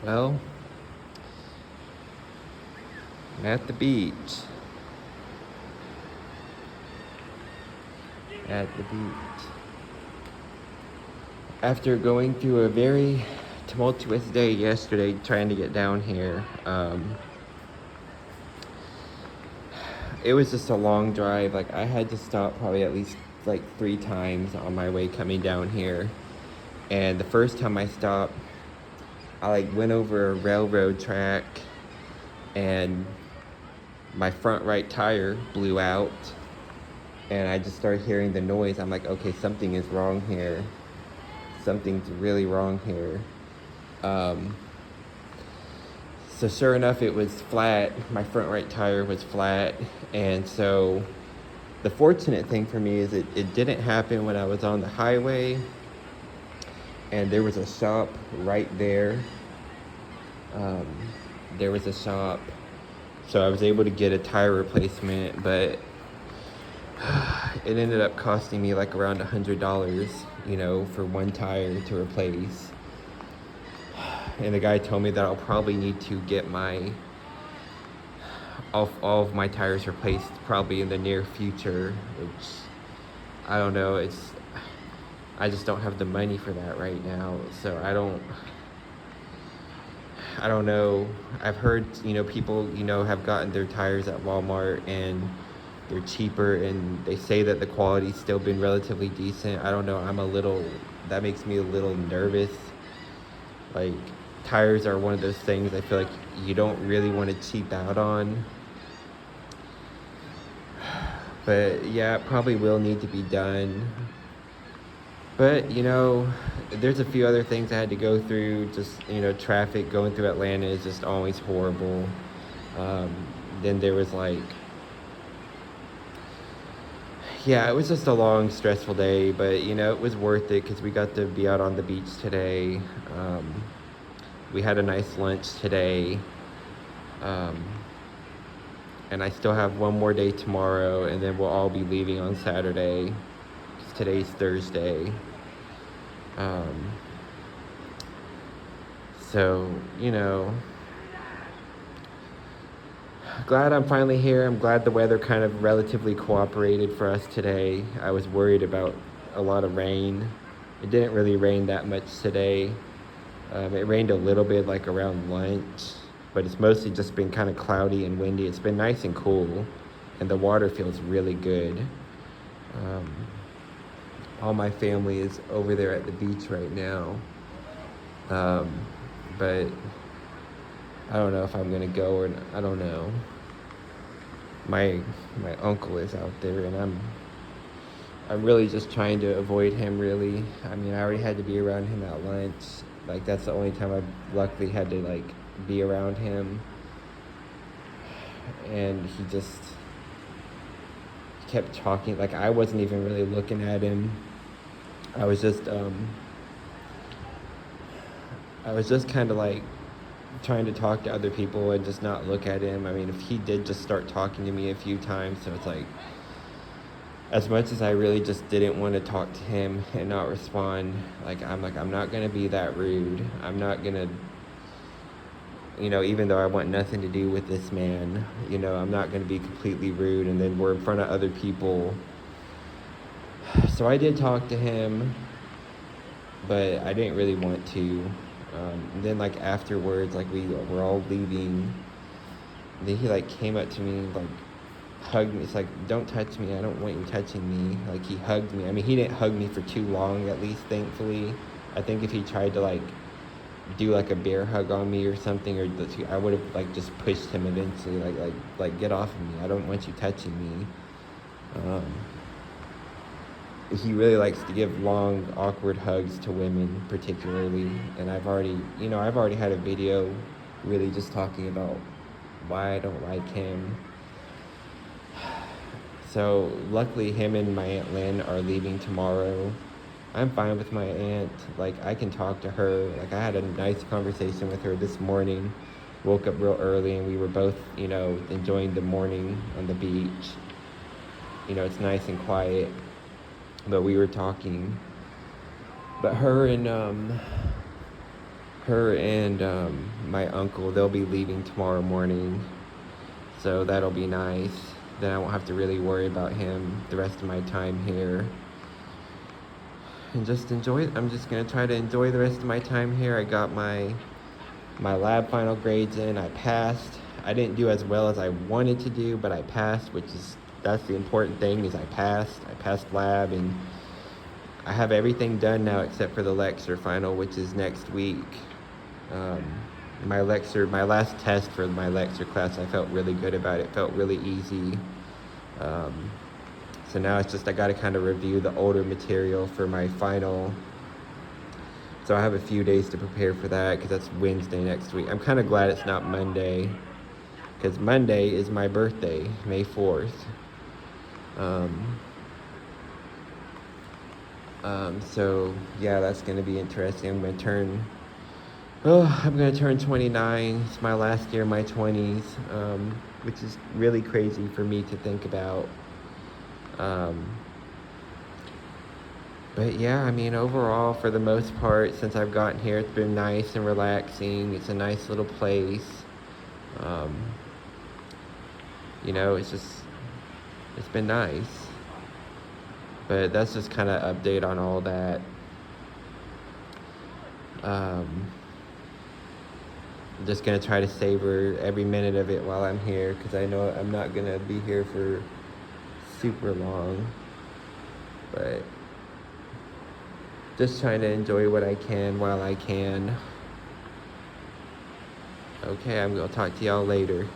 Well, I'm at the beach. At the beach. After going through a very tumultuous day yesterday trying to get down here, it was just a long drive. Like, I had to stop probably at least like 3 times on my way coming down here. And the first time I stopped, I like went over a railroad track and my front right tire blew out, and I just started hearing the noise. I'm like, okay, something is wrong here. Something's really wrong here. Um, so sure enough, it was flat. My front right tire was flat. And so the fortunate thing for me is it didn't happen when I was on the highway, and there was a shop right there. There was a shop, so I was able to get a tire replacement, but it ended up costing me like around $100, for one tire to replace. And the guy told me that I'll probably need to get all of my tires replaced probably in the near future, which I don't know. I just don't have the money for that right now, so I don't know. I've heard, people, have gotten their tires at Walmart and they're cheaper, and they say that the quality's still been relatively decent. I don't know. That makes me a little nervous. Like, tires are one of those things I feel like you don't really want to cheap out on. But yeah, it probably will need to be done. But, there's a few other things I had to go through. Just, traffic going through Atlanta is just always horrible. Then there was yeah, it was just a long, stressful day, but, it was worth it because we got to be out on the beach today. We had a nice lunch today. And I still have one more day tomorrow, and then we'll all be leaving on Saturday, because today's Thursday. So, glad I'm finally here. I'm glad the weather kind of relatively cooperated for us today. I was worried about a lot of rain. It didn't really rain that much today. It rained a little bit like around lunch, but it's mostly just been kind of cloudy and windy. It's been nice and cool, and the water feels really good. All my family is over there at the beach right now. But I don't know if I'm gonna go or not. I don't know. My uncle is out there, and I'm really just trying to avoid him, really. I mean, I already had to be around him at lunch. Like, that's the only time I luckily had to, be around him. And he just kept talking. Like, I wasn't even really looking at him. I was just kind of trying to talk to other people and just not look at him. I mean, if he did just start talking to me a few times, so it's as much as I really just didn't want to talk to him and not respond, I'm not gonna be that rude. I'm not gonna, even though I want nothing to do with this man, I'm not gonna be completely rude, and then we're in front of other people. So I did talk to him, but I didn't really want to. Then afterwards, we were all leaving. Then he came up to me, hugged me. It's don't touch me. I don't want you touching me. He hugged me. I mean, he didn't hug me for too long, at least, thankfully. I think if he tried to do a bear hug on me or something, or I would have just pushed him eventually. Get off of me. I don't want you touching me. He really likes to give long, awkward hugs to women, particularly. And I've already had a video really just talking about why I don't like him. So luckily, him and my Aunt Lynn are leaving tomorrow. I'm fine with my aunt. I can talk to her. I had a nice conversation with her this morning. Woke up real early, and we were both, enjoying the morning on the beach. It's nice and quiet. But we were talking. But her and her and my uncle, they'll be leaving tomorrow morning. So that'll be nice. Then I won't have to really worry about him the rest of my time here. And just enjoy it. I'm just gonna try to enjoy the rest of my time here. I got my lab final grades in. I passed. I didn't do as well as I wanted to do, but I passed, that's the important thing, is I passed. I passed lab, and I have everything done now except for the lecture final, which is next week. My last test for my lecture class, I felt really good about it. It felt really easy. So now it's just I got to kind of review the older material for my final. So I have a few days to prepare for that because that's Wednesday next week. I'm kind of glad it's not Monday, because Monday is my birthday, May 4th. So yeah, that's going to be interesting. I'm going to turn 29. It's my last year of my 20s, which is really crazy for me to think about. But yeah, I mean, overall, for the most part, since I've gotten here, it's been nice and relaxing. It's a nice little place. You know, it's been nice. But that's just kind of update on all that. I'm just going to try to savor every minute of it while I'm here, because I know I'm not going to be here for super long. But just trying to enjoy what I can while I can. Okay, I'm going to talk to y'all later.